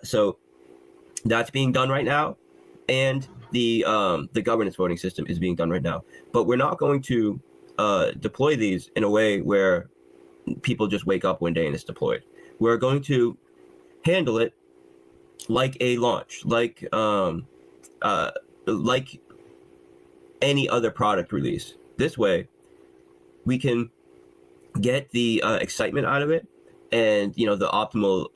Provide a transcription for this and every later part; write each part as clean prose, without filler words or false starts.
So that's being done right now, and the governance voting system is being done right now. But we're not going to deploy these in a way where people just wake up one day and it's deployed. We're going to handle it like a launch, like any other product release. This way, we can get the excitement out of it, and the optimal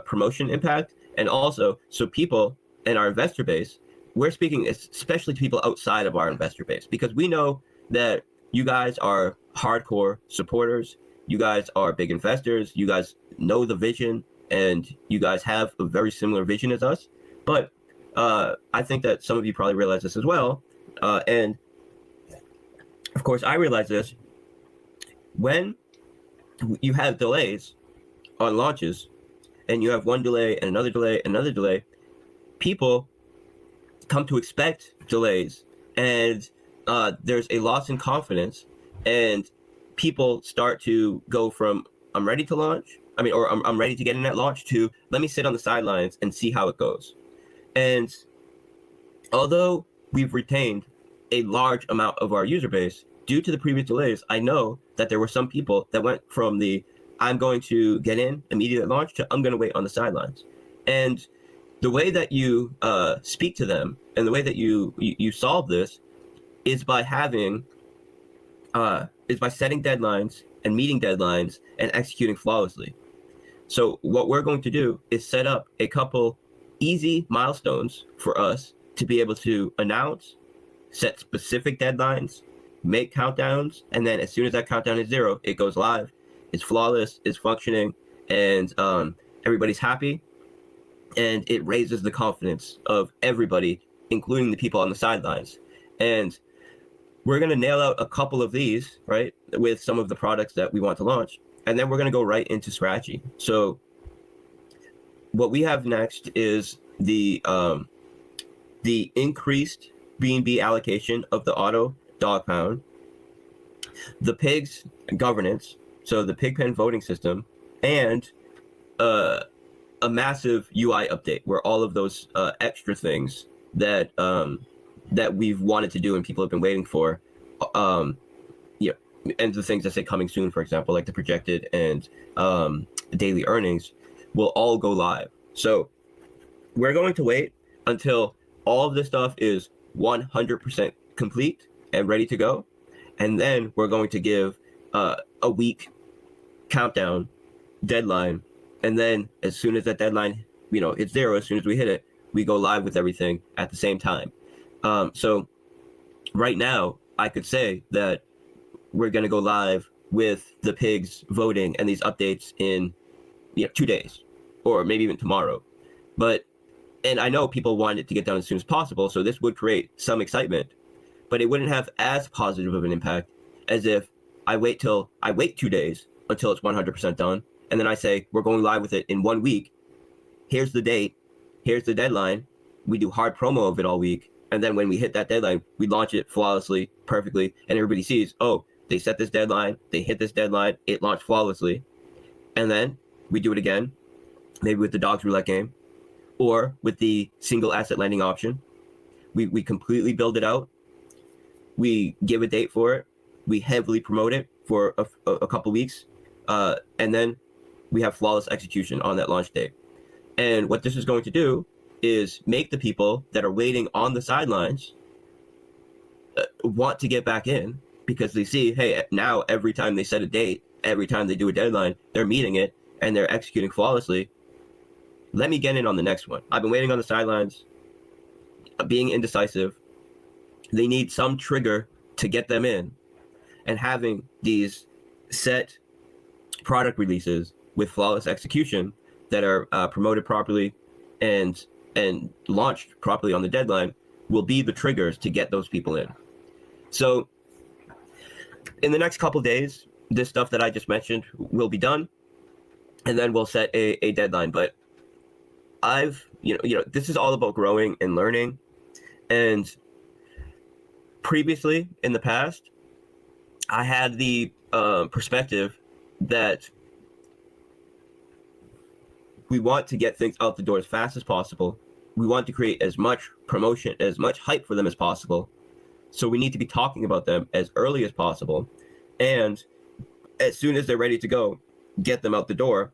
promotion impact, and also so people in our investor base, we're speaking especially to people outside of our investor base, because we know that you guys are hardcore supporters, you guys are big investors, you guys know the vision, and you guys have a very similar vision as us. But I think that some of you probably realize this as well, and of course I realize this. When you have delays on launches, and you have one delay and another delay and another delay, people come to expect delays, and there's a loss in confidence, and people start to go from I'm ready to launch, or I'm ready to get in at launch, to let me sit on the sidelines and see how it goes. And although we've retained a large amount of our user base due to the previous delays, I know that there were some people that went from the I'm going to get in immediately at launch to I'm going to wait on the sidelines. And the way that you speak to them, and the way that you solve this, is by having is by setting deadlines and meeting deadlines and executing flawlessly. So what we're going to do is set up a couple easy milestones for us to be able to announce, set specific deadlines, make countdowns, and then as soon as that countdown is 0, it goes live. It's flawless, it's functioning, and everybody's happy, and it raises the confidence of everybody, including the people on the sidelines. And we're going to nail out a couple of these, right, with some of the products that we want to launch, and then we're going to go right into strategy. So what we have next is the increased BNB allocation of the auto dog pound, the pigs governance, so the pigpen voting system, and a massive UI update where all of those extra things that that we've wanted to do and people have been waiting for, and the things that say coming soon, for example, like the projected and daily earnings, will all go live. So we're going to wait until all of this stuff is 100% complete and ready to go, and then we're going to give a week countdown deadline, and then as soon as that deadline it's 0, as soon as we hit it, we go live with everything at the same time. So right now I could say that we're going to go live with the pigs voting and these updates in 2 days, or maybe even tomorrow. And I know people want it to get done as soon as possible, so this would create some excitement, but it wouldn't have as positive of an impact as if I wait 2 days until it's 100% done, and then I say we're going live with it in 1 week. Here's the date, here's the deadline. We do hard promo of it all week, and then when we hit that deadline, we launch it flawlessly, perfectly, and everybody sees, oh, they set this deadline, they hit this deadline, it launched flawlessly. And then we do it again, maybe with the dogs roulette game, or with the single asset lending option. We completely build it out. We give a date for it. We heavily promote it for a couple weeks. And then we have flawless execution on that launch date. And what this is going to do is make the people that are waiting on the sidelines want to get back in, because they see, hey, now every time they set a date, every time they do a deadline, they're meeting it and they're executing flawlessly. Let me get in on the next one. I've been waiting on the sidelines, being indecisive. They need some trigger to get them in. And having these set product releases with flawless execution that are promoted properly and launched properly on the deadline will be the triggers to get those people in. So in the next couple of days, this stuff that I just mentioned will be done, and then we'll set a deadline. But this is all about growing and learning. And previously, in the past, I had the perspective that we want to get things out the door as fast as possible. We want to create as much promotion, as much hype for them as possible. So we need to be talking about them as early as possible. And as soon as they're ready to go, get them out the door.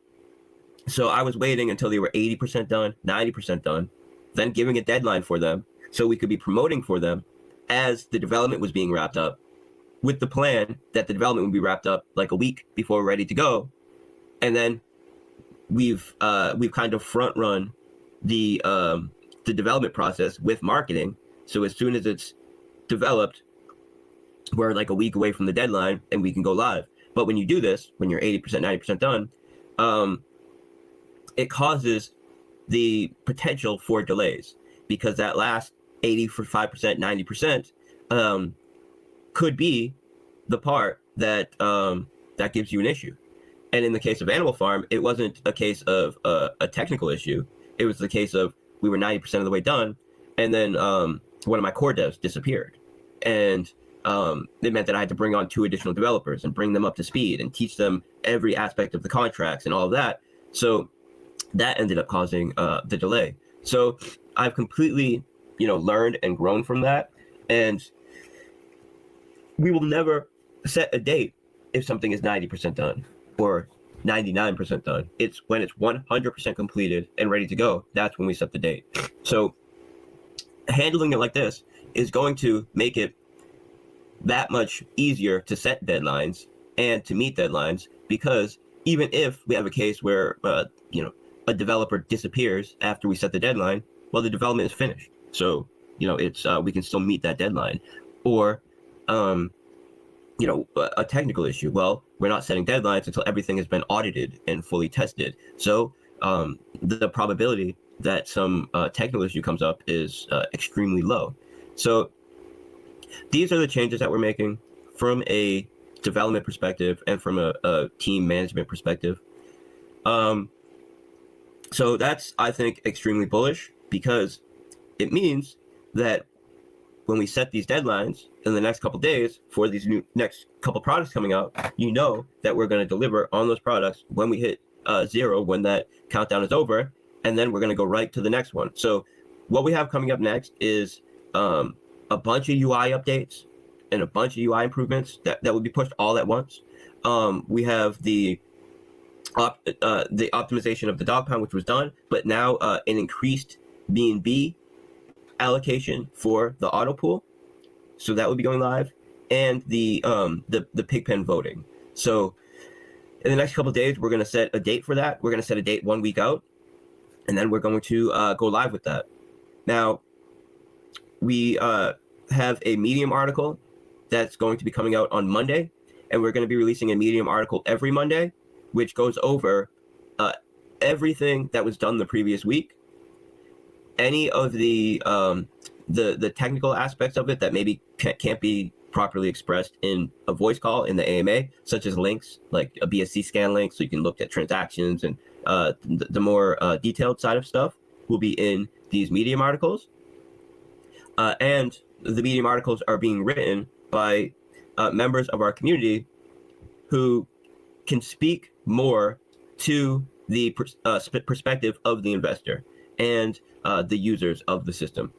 So I was waiting until they were 80% done, 90% done, then giving a deadline for them so we could be promoting for them as the development was being wrapped up, with the plan that the development would be wrapped up like a week before we're ready to go. And then we've kind of front run the development process with marketing. So as soon as it's developed, we're like a week away from the deadline and we can go live. But when you do this, when you're 80%, 90% done, it causes the potential for delays, because that last 85%, 90% could be the part that that gives you an issue. And in the case of Animal Farm, it wasn't a case of a technical issue. It was the case of we were 90% of the way done, and then one of my core devs disappeared. And it meant that I had to bring on 2 additional developers and bring them up to speed and teach them every aspect of the contracts and all of that. So that ended up causing the delay. So I've completely, learned and grown from that. And we will never set a date if something is 90% done or 99% done. It's when it's 100% completed and ready to go, that's when we set the date. So handling it like this is going to make it that much easier to set deadlines and to meet deadlines, because even if we have a case where a developer disappears after we set the deadline, well, the development is finished. So, it's we can still meet that deadline. Or a technical issue. Well, we're not setting deadlines until everything has been audited and fully tested. So the probability that some technical issue comes up is extremely low. So these are the changes that we're making from a development perspective and from a team management perspective. So that's, I think, extremely bullish, because it means that when we set these deadlines in the next couple of days for these next couple products coming out, that we're going to deliver on those products when we hit 0, when that countdown is over, and then we're going to go right to the next one. So what we have coming up next is a bunch of UI updates and a bunch of UI improvements that will be pushed all at once. We have the optimization of the dog pound, which was done, but now an increased B&B allocation for the auto pool, so that will be going live, and the pigpen voting. So in the next couple of days, we're going to set a date for that. We're going to set a date 1 week out, and then we're going to go live with that. Now, we have a Medium article that's going to be coming out on Monday, and we're going to be releasing a Medium article every Monday, which goes over everything that was done the previous week, any of the technical aspects of it that maybe can't be properly expressed in a voice call in the AMA, such as links, like a BSC scan link, so you can look at transactions, and the more detailed side of stuff will be in these Medium articles. And the Medium articles are being written by members of our community who can speak more to the perspective of the investor and the users of the system.